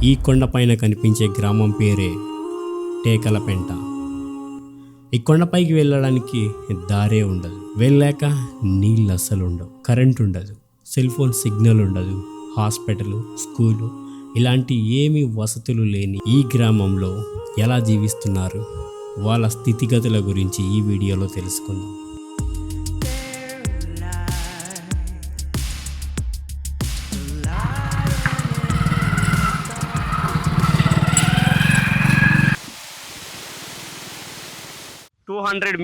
ఈ కొండపైన కనిపించే గ్రామం పేరే టేకలపెంట. ఈ కొండపైకి వెళ్ళడానికి దారే ఉండదు, వెళ్ళాక నీళ్ళు అస్సలు ఉండవు, కరెంట్ ఉండదు, సెల్ ఫోన్ సిగ్నల్ ఉండదు, హాస్పిటల్, స్కూలు ఇలాంటి ఏమీ వసతులు లేని ఈ గ్రామంలో ఎలా జీవిస్తున్నారు, వాళ్ళ స్థితిగతుల గురించి ఈ వీడియోలో తెలుసుకుందాం.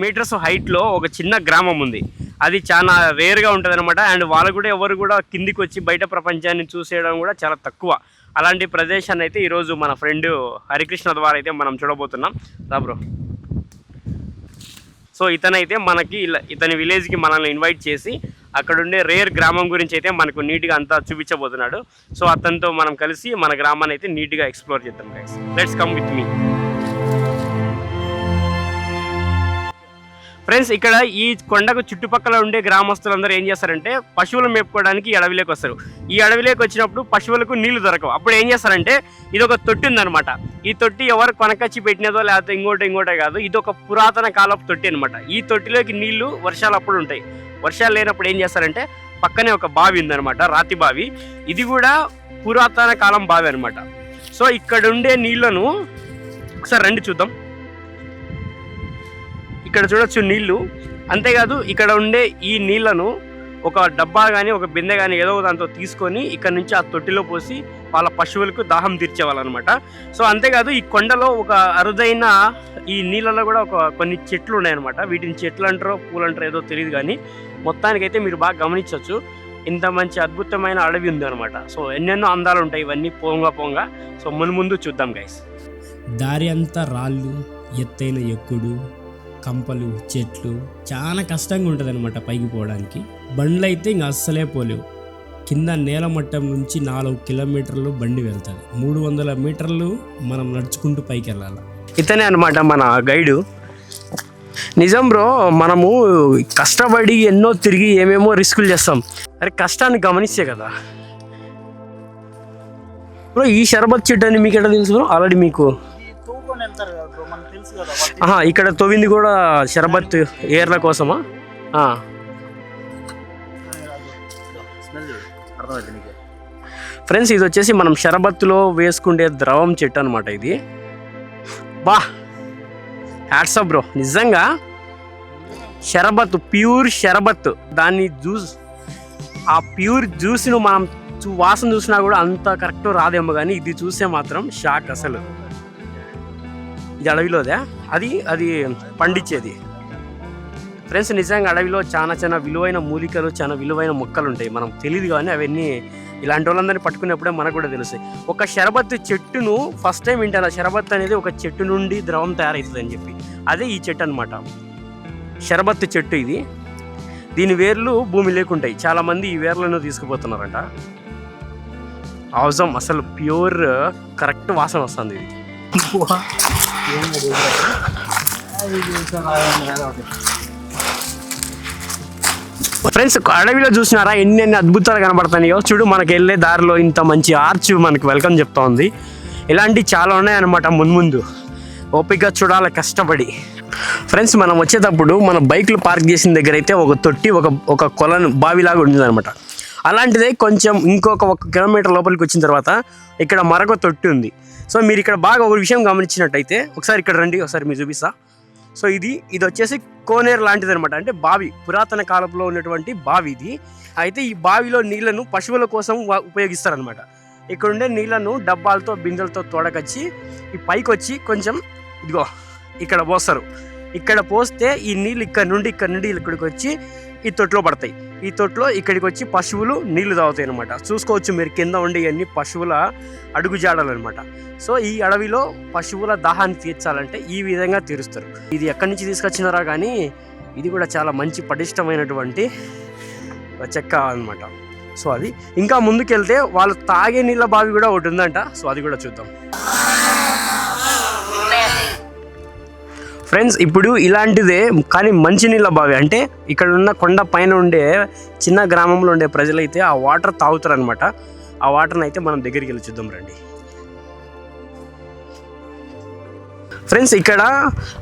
మీటర్స్ హైట్లో ఒక చిన్న గ్రామం ఉంది. అది చాలా రేర్గా ఉంటుంది అనమాట. అండ్ వాళ్ళు కూడా ఎవరు కూడా కిందికి వచ్చి బయట ప్రపంచాన్ని చూసేయడం కూడా చాలా తక్కువ. అలాంటి ప్రదేశాన్ని అయితే ఈరోజు మన ఫ్రెండ్ హరికృష్ణ ద్వారా అయితే మనం చూడబోతున్నాం. రా బ్రో. సో ఇతనైతే మనకి ఇతని విలేజ్కి మనల్ని ఇన్వైట్ చేసి అక్కడుండే రేర్ గ్రామం గురించి అయితే మనకు నీట్గా అంతా చూపించబోతున్నాడు. సో అతనితో మనం కలిసి మన గ్రామాన్ని అయితే నీట్గా ఎక్స్ప్లోర్ చేద్దాం guys. Let's come with me. Friends, ఇక్కడ ఈ కొండకు చుట్టుపక్కల ఉండే గ్రామస్తులందరూ ఏం చేస్తారంటే పశువులు మేపుకోవడానికి ఈ అడవిలోకి వస్తారు. ఈ అడవిలోకి వచ్చినప్పుడు పశువులకు నీళ్లు దొరకవు. అప్పుడు ఏం చేస్తారంటే ఇది ఒక తొట్టి ఉందన్నమాట. ఈ తొట్టి ఎవరు కొనకచ్చి పెట్టినదో లేకపోతే ఇంకోటే కాదు, ఇది ఒక పురాతన కాలపు తొట్టి అనమాట. ఈ తొట్టిలోకి నీళ్లు వర్షాలు అప్పుడు ఉంటాయి. వర్షాలు లేనప్పుడు ఏం చేస్తారంటే పక్కనే ఒక బావి ఉందన్నమాట, రాతి బావి. ఇది కూడా పురాతన కాలం బావి అనమాట. సో ఇక్కడ ఉండే నీళ్లను ఒకసారి రండి చూద్దాం. ఇక్కడ చూడొచ్చు నీళ్లు. అంతేకాదు ఇక్కడ ఉండే ఈ నీళ్లను ఒక డబ్బా కానీ ఒక బిందె కానీ ఏదో దాంతో తీసుకొని ఇక్కడ నుంచి ఆ తొట్టిలో పోసి వాళ్ళ పశువులకు దాహం తీర్చేవాళ్ళనమాట. సో అంతేకాదు ఈ కొండలో ఒక అరుదైన ఈ నీళ్ళలో కూడా కొన్ని చెట్లు ఉన్నాయన్నమాట. వీటిని చెట్లు అంటారో పూలు అంటారో ఏదో తెలియదు, కానీ మొత్తానికైతే మీరు బాగా గమనించవచ్చు. ఇంత మంచి అద్భుతమైన అడవి ఉంది అనమాట. సో ఎన్నెన్నో అందాలు ఉంటాయి ఇవన్నీ పోంగా. సో ముందు చూద్దాం గైస్. దారి అంతా రాళ్ళు, ఎత్తైన ఎక్కుడు, కంపలు, చెట్లు, చాలా కష్టంగా ఉంటుంది అనమాట పైకి పోవడానికి. బండ్లు అయితే ఇంకా అస్సలే పోలేవు. కింద నేల మట్టం నుంచి 4 కిలోమీటర్లు బండి వెళ్తుంది. 300 మీటర్లు మనం నడుచుకుంటూ పైకి వెళ్ళాలి. ఇతనే అనమాట మన గైడు. నిజం బ్రో, మనము కష్టపడి ఎన్నో తిరిగి ఏమేమో రిస్కులు చేస్తాం. అరే కష్టాన్ని గమనిస్తే కదా బ్రో. ఈ షర్బత్ చెట్టు అని మీకు ఎట్లా తెలుసు బ్రో? ఆల్రెడీ మీకు ఇక్కడ తవ్వింది కూడా షర్బత్ ఏర్ల కోసమా? ఫ్రెండ్స్, ఇది వచ్చేసి మనం షర్బత్తులో వేసుకుంటే ద్రవం చెట్టు అనమాట. ఇది బా హ్యాట్స్ ఆఫ్ బ్రో. నిజంగా షర్బత్, ప్యూర్ షర్బత్, దాన్ని జ్యూస్, ఆ ప్యూర్ జ్యూస్ను మనం వాసన చూసినా కూడా అంత కరెక్ట్ రాదేమో, కానీ ఇది చూస్తే మాత్రం షాక్ అసలు. ఇది అడవిలోదే, అది పండించేది. ఫ్రెండ్స్, నిజంగా అడవిలో చాలా విలువైన మూలికలు, చాలా విలువైన మొక్కలు ఉంటాయి. మనం తెలియదు, కానీ అవన్నీ ఇలాంటి వాళ్ళందరినీ పట్టుకునేప్పుడే మనకు కూడా తెలుస్తాయి. ఒక షర్బత్ చెట్టును ఫస్ట్ టైం వింటాను. షర్బత్ అనేది ఒక చెట్టు నుండి ద్రవం తయారవుతుంది అని చెప్పి. అదే ఈ చెట్టు అనమాట, షర్బత్ చెట్టు. ఇది దీని వేర్లు భూమి లేకుంటాయి. చాలామంది ఈ వేర్లను తీసుకుపోతున్నారంట. అవసరం అసలు ప్యూర్ కరెక్ట్ వాసన వస్తుంది ఇది. ఫ్రెండ్స్, అడవిలో చూసినారా ఎన్ని అద్భుతాలు కనబడుతున్నాయో. చూడు, మనకి వెళ్ళే దారిలో ఇంత మంచి ఆర్చ్ మనకు వెల్కమ్ చెప్తా ఉంది. ఇలాంటివి చాలా ఉన్నాయన్నమాట. ముందు ఓపిక చూడాలి, కష్టపడి. ఫ్రెండ్స్, మనం వచ్చేటప్పుడు మన బైక్లు పార్క్ చేసిన దగ్గర అయితే ఒక తొట్టి, ఒక కొలను బావిలాగా ఉంటుంది అనమాట. అలాంటిదే కొంచెం ఇంకొక 1 కిలోమీటర్ లోపలికి వచ్చిన తర్వాత ఇక్కడ మరొక తొట్టి ఉంది. సో మీరు ఇక్కడ బాగా ఒక విషయం గమనించినట్టయితే, ఒకసారి ఇక్కడ రండి, ఒకసారి మీరు చూపిస్తా. సో ఇది వచ్చేసి కోనేరు లాంటిది అనమాట. అంటే బావి, పురాతన కాలంలో ఉన్నటువంటి బావి ఇది. అయితే ఈ బావిలో నీళ్లను పశువుల కోసం ఉపయోగిస్తారనమాట. ఇక్కడ ఉండే నీళ్లను డబ్బాలతో, బిందెలతో తోడకొచ్చి ఈ పైకి వచ్చి కొంచెం ఇదిగో ఇక్కడ పోస్తారు. ఇక్కడ పోస్తే ఈ నీళ్ళు ఇక్కడ నుండి ఇక్కడికి వచ్చి ఈ తొట్టులో పడతాయి. ఈ తొట్టులో ఇక్కడికి వచ్చి పశువులు నీళ్లు తాగుతాయి అనమాట. చూసుకోవచ్చు మీరు కింద ఉండే అన్ని పశువుల అడుగుజాడలు అనమాట. సో ఈ అడవిలో పశువుల దాహాన్ని తీర్చాలంటే ఈ విధంగా తీరుస్తారు. ఇది ఎక్కడి నుంచి తీసుకొచ్చినారా కానీ ఇది కూడా చాలా మంచి పటిష్టమైనటువంటి చెక్క అనమాట. సో అది ఇంకా ముందుకెళ్తే వాళ్ళు తాగే నీళ్ళ బావి కూడా ఒకటి ఉందంట. సో అది కూడా చూద్దాం. ఫ్రెండ్స్, ఇప్పుడు ఇలాంటిదే కానీ మంచినీళ్ళ బావి. అంటే ఇక్కడ ఉన్న కొండ పైన ఉండే చిన్న గ్రామంలో ఉండే ప్రజలైతే ఆ వాటర్ తాగుతారు అనమాట. ఆ వాటర్ని అయితే మనం దగ్గరికి వెళ్ళి చూద్దాం రండి. ఫ్రెండ్స్ ఇక్కడ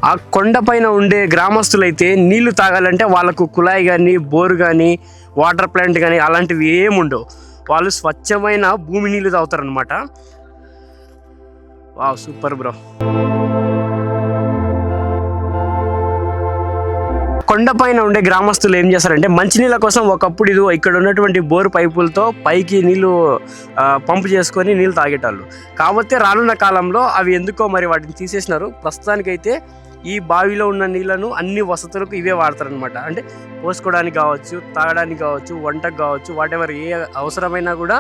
ఆ కొండ పైన ఉండే గ్రామస్తులైతే నీళ్లు తాగాలంటే వాళ్ళకు కుళాయి కానీ బోరు కానీ వాటర్ ప్లాంట్ కానీ అలాంటివి ఏమి ఉండవు. వాళ్ళు స్వచ్ఛమైన భూమి నీళ్ళు తాగుతారనమాట. Wow, super bro. కొండపైన ఉండే గ్రామస్తులు ఏం చేస్తారంటే మంచినీళ్ళ కోసం ఒకప్పుడు ఇది ఇక్కడ ఉన్నటువంటి బోరు పైపులతో పైకి నీళ్లు పంపు చేసుకొని నీళ్ళు తాగేటాళ్ళు. కాకపోతే రానున్న కాలంలో అవి ఎందుకో మరి వాటిని తీసేసినారు. ప్రస్తుతానికైతే ఈ బావిలో ఉన్న నీళ్లను అన్ని వసతులకు ఇవే వాడతారనమాట. అంటే పోసుకోవడానికి కావచ్చు, తాగడానికి కావచ్చు, వంటకు కావచ్చు, వాటెవర్ ఏ అవసరమైనా కూడా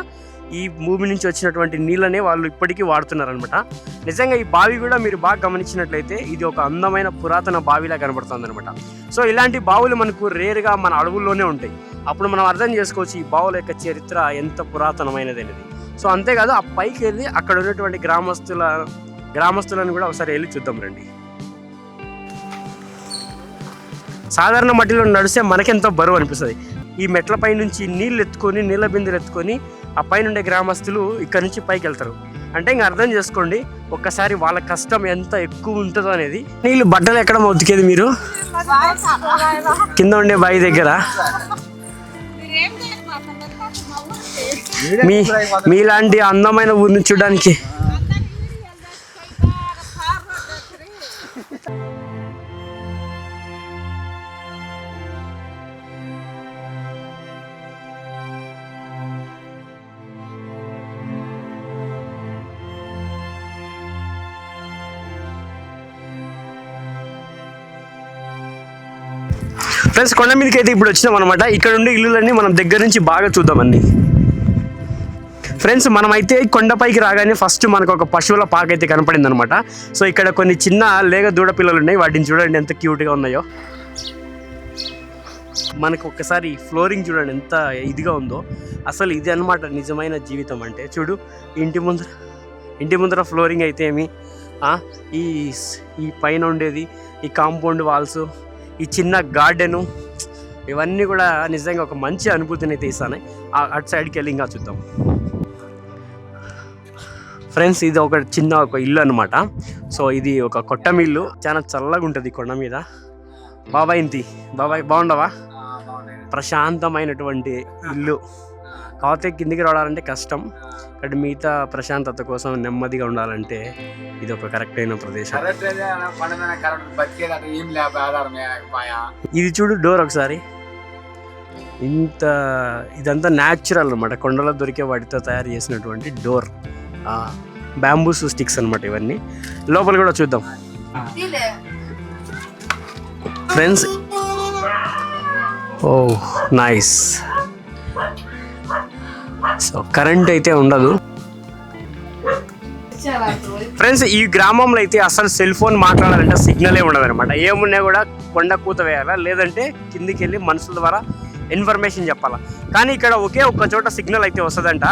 ఈ భూమి నుంచి వచ్చినటువంటి నీళ్ళనే వాళ్ళు ఇప్పటికీ వాడుతున్నారనమాట. నిజంగా ఈ బావి కూడా మీరు బాగా గమనించినట్లయితే ఇది ఒక అందమైన పురాతన బావిలా కనబడుతుంది అనమాట. సో ఇలాంటి బావులు మనకు రేరుగా మన అడవుల్లోనే ఉంటాయి. అప్పుడు మనం అర్థం చేసుకోవచ్చు ఈ బావుల యొక్క చరిత్ర ఎంత పురాతనమైనది అనేది. సో అంతేకాదు ఆ పైకి వెళ్ళి అక్కడ ఉన్నటువంటి గ్రామస్తులను కూడా ఒకసారి వెళ్ళి చూద్దాం రండి. సాధారణ మట్టిలో నడిస్తే మనకెంతో బరువు అనిపిస్తుంది. ఈ మెట్లపై నుంచి నీళ్ళ బిందెలు ఎత్తుకొని ఆ పైన ఉండే గ్రామస్తులు ఇక్కడ నుంచి పైకి వెళ్తారు. అంటే ఇంకా అర్థం చేసుకోండి ఒక్కసారి వాళ్ళ కష్టం ఎంత ఎక్కువ ఉంటుందో అనేది. నీళ్ళు బట్టలు ఎక్కడ ఉతికేది మీరు? కింద ఉండే బావి దగ్గర. మీలాంటి అందమైన ఊరిని చూడడానికి ఫ్రెండ్స్ కొండ మీదకి అయితే ఇప్పుడు వచ్చినాం అనమాట. ఇక్కడ ఉండే ఇల్లులన్నీ మనం దగ్గర నుంచి బాగా చూద్దామన్నీ. ఫ్రెండ్స్ మనమైతే కొండపైకి రాగానే ఫస్ట్ మనకు ఒక పశువుల పాక అయితే కనపడింది అనమాట. సో ఇక్కడ కొన్ని చిన్న లేగ దూడ పిల్లలు ఉన్నాయి. వాటిని చూడండి ఎంత క్యూట్గా ఉన్నాయో. మనకు ఒక్కసారి ఫ్లోరింగ్ చూడండి ఎంత ఇదిగా ఉందో. అసలు ఇది అనమాట నిజమైన జీవితం అంటే. చూడు ఇంటి ముందర ఫ్లోరింగ్ అయితే ఏమి, ఈ పైన ఉండేది ఈ కాంపౌండ్ వాల్స్, ఈ చిన్న గార్డెను, ఇవన్నీ కూడా నిజంగా ఒక మంచి అనుభూతిని అయితే ఇస్తాను. అటు సైడ్కి వెళ్ళి ఇంకా చూద్దాం. ఫ్రెండ్స్ ఇది ఒక ఇల్లు అనమాట. సో ఇది ఒక కొట్టమిల్లు, చాలా చల్లగా ఉంటుంది కొండ మీద. బాబాయ్ బాగుండవా? ప్రశాంతమైనటువంటి ఇల్లు. కాకపోతే కిందికి రావాలంటే కష్టం. ఇక్కడ మిగతా ప్రశాంతత కోసం నెమ్మదిగా ఉండాలంటే ఇది ఒక కరెక్ట్ అయిన ప్రదేశం. ఇది చూడు డోర్ ఒకసారి. ఇదంతా న్యాచురల్ అనమాట. కొండలో దొరికే వాటితో తయారు చేసినటువంటి డోర్. బ్యాంబూస్ స్టిక్స్ అనమాట ఇవన్నీ. లోపల కూడా చూద్దాం ఫ్రెండ్స్. ఓ నైస్. సో కరెంట్ అయితే ఉండదు ఫ్రెండ్స్. ఈ గ్రామంలో అయితే అసలు సెల్ ఫోన్ మాట్లాడాలంటే సిగ్నలే ఉండదు అనమాట. ఏమున్నా కూడా కొండ కూత వేయాలా, లేదంటే కిందికి వెళ్ళి మనుషుల ద్వారా ఇన్ఫర్మేషన్ చెప్పాలా. కానీ ఇక్కడ ఒక్క చోట సిగ్నల్ అయితే వస్తుందంట.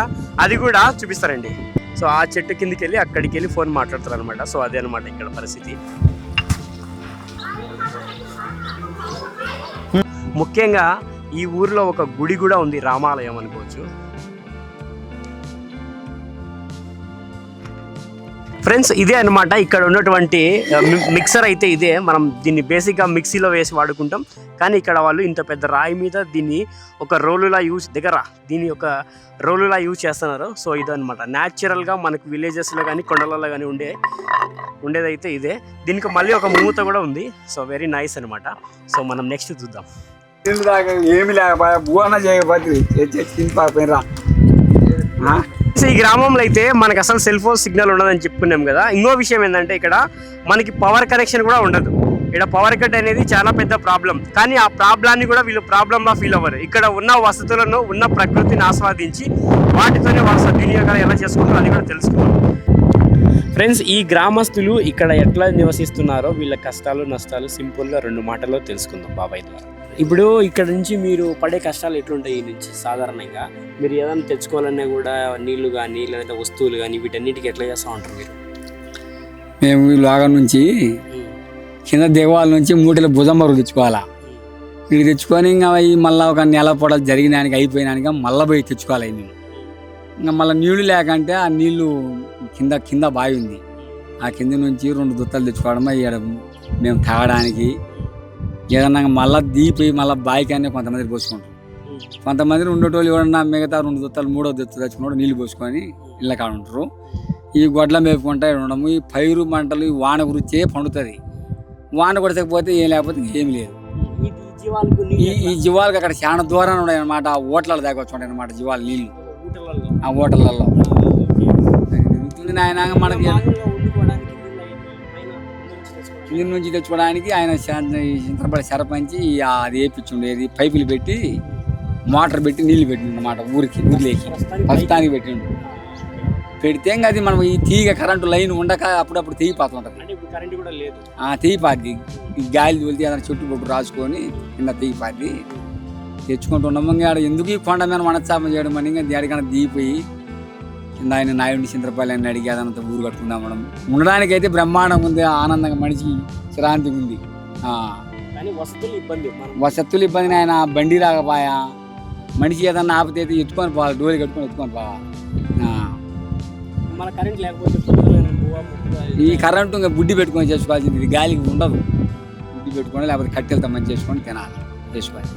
అది కూడా చూపిస్తారండి. సో ఆ చెట్టు కిందికి వెళ్ళి అక్కడికి వెళ్ళి ఫోన్ మాట్లాడతారు అనమాట. సో అదే అనమాట ఇక్కడ పరిస్థితి. ముఖ్యంగా ఈ ఊర్లో ఒక గుడి కూడా ఉంది, రామాలయం అనుకోవచ్చు. ఫ్రెండ్స్ ఇదే అనమాట ఇక్కడ ఉన్నటువంటి మిక్సర్ అయితే ఇదే. మనం దీన్ని బేసిక్గా మిక్సీలో వేసి వాడుకుంటాం. కానీ ఇక్కడ వాళ్ళు ఇంత పెద్ద రాయి మీద దీన్ని ఒక రోలులా యూజ్ చేస్తున్నారు. సో ఇదనమాట న్యాచురల్గా మనకు విలేజెస్లో కానీ కొండలలో కానీ ఉండేదైతే ఇదే. దీనికి మళ్ళీ ఒక మూత కూడా ఉంది. సో వెరీ నైస్ అనమాట. సో మనం నెక్స్ట్ చూద్దాం. ఏమి ఈ గ్రామంలో అయితే మనకు అసలు సెల్ ఫోన్ సిగ్నల్ ఉండదని చెప్పుకున్నాం కదా. ఇంకో విషయం ఏంటంటే ఇక్కడ మనకి పవర్ కనెక్షన్ కూడా ఉండదు. ఇక్కడ పవర్ కట్ అనేది చాలా పెద్ద ప్రాబ్లం. కానీ ఆ ప్రాబ్లాన్ని కూడా వీళ్ళు ప్రాబ్లంలా ఫీల్ అవ్వరు. ఇక్కడ ఉన్న వసతులను, ఉన్న ప్రకృతిని ఆస్వాదించి వాటితోనే వాళ్ళ సద్వినియోగాలు ఎలా చేసుకుంటారో అది కూడా తెలుసుకున్నాం. ఫ్రెండ్స్ ఈ గ్రామస్తులు ఇక్కడ ఎట్లా నివసిస్తున్నారో వీళ్ళ కష్టాలు నష్టాలు సింపుల్గా 2 మాటల్లో తెలుసుకుందాం బాబాయ్ ద్వారా. ఇప్పుడు ఇక్కడ నుంచి మీరు పడే కష్టాలు ఎట్లుంటాయి? ఈ నుంచి సాధారణంగా మీరు ఏదైనా తెచ్చుకోవాలన్నా కూడా నీళ్లు కానీ లేదంటే వస్తువులు కానీ వీటన్నిటికీ ఎట్లా చేస్తూ ఉంటారు మీరు? మేము లాగా నుంచి కింద దేవాల నుంచి మూటల భుజం వరకు తెచ్చుకోవాలా. వీళ్ళు తెచ్చుకొని ఇంకా మళ్ళీ ఒక నెల పొడలు జరిగినానికి అయిపోయినాక మళ్ళీ పోయి తెచ్చుకోవాలి. మేము ఇంకా మళ్ళీ నీళ్లు లేకంటే ఆ నీళ్లు కింద బావి ఉంది. ఆ కింద నుంచి 2 దుత్తలు తెచ్చుకోవడం ఇక్కడ మేము తాగడానికి ఏదన్నా మళ్ళీ దీపి మళ్ళీ బాయికాన్ని కొంతమంది పోసుకుంటాం. కొంతమంది ఉండేటోళ్ళు ఎవరన్నా మిగతా 2 దుత్తలు 3వ దుత్త తెచ్చుకున్నాడు నీళ్ళు పోసుకొని ఇళ్ళ కాడ ఉంటారు. ఈ గొడ్ల మేపుకుంటా ఉండము. ఈ పైరు మంటలు ఈ వాన గురించే పండుతుంది. వాన కొడతకపోతే ఏం లేకపోతే ఏం లేదు. ఈ జీవాలకు అక్కడ చాలా దూరాన్ని ఉన్నాయి అనమాట. ఆ ఓట్లలో దాకా వచ్చి ఉంటాయి అనమాట జీవాలు నీళ్ళు ఆ ఓటర్లలో. ఆయన మనకి కింద నుంచి తెచ్చుకోవడానికి ఆయన చింతపడి సరపంచి అది వేయించుండేది. పైపులు పెట్టి మోటార్ పెట్టి నీళ్ళు పెట్టిండు అన్నమాట. ఊరికి ఊర్లేకి ప్రస్తుతానికి పెట్టిండు. పెడితే ఇంకా అది మనం ఈ తీగ కరెంటు లైన్ ఉండక అప్పుడప్పుడు తెగిపోతుంటుంది. తెగిపోద్ది. ఈ గాలి తోలితే ఏదైనా చెట్టు బొట్టు రాసుకొని కింద తెగిపోద్ది. తెచ్చుకుంటున్నాము. ఇంకా ఎందుకు ఈ కొండ మీద మనస్తాపం చేయడం అని ఇంకా దేడికన్నా దిగిపోయి కింద ఆయన నాయుడిని చింతపల్లి అని అడిగి అదంతా ఊరు కట్టుకుందాం మనం. ఉండడానికి అయితే బ్రహ్మాండంగా ఉంది. ఆనందంగా మనిషికి శ్రాంతిగా ఉంది. వసతులు ఇబ్బంది. ఆయన బండి రాకపోయా. మనిషి ఏదన్నా ఆపితే ఎత్తుకొని పోవాలి. డోలి కట్టుకొని ఎత్తుకొని పోవాలి. ఈ కరెంటు ఇంకా బుడ్డి పెట్టుకొని చేసుకోవాల్సింది. ఇది గాలికి ఉండదు. బుడ్డి పెట్టుకొని లేకపోతే కట్టెలతో మంచి చేసుకొని తినాలి చేసుకోవాలి.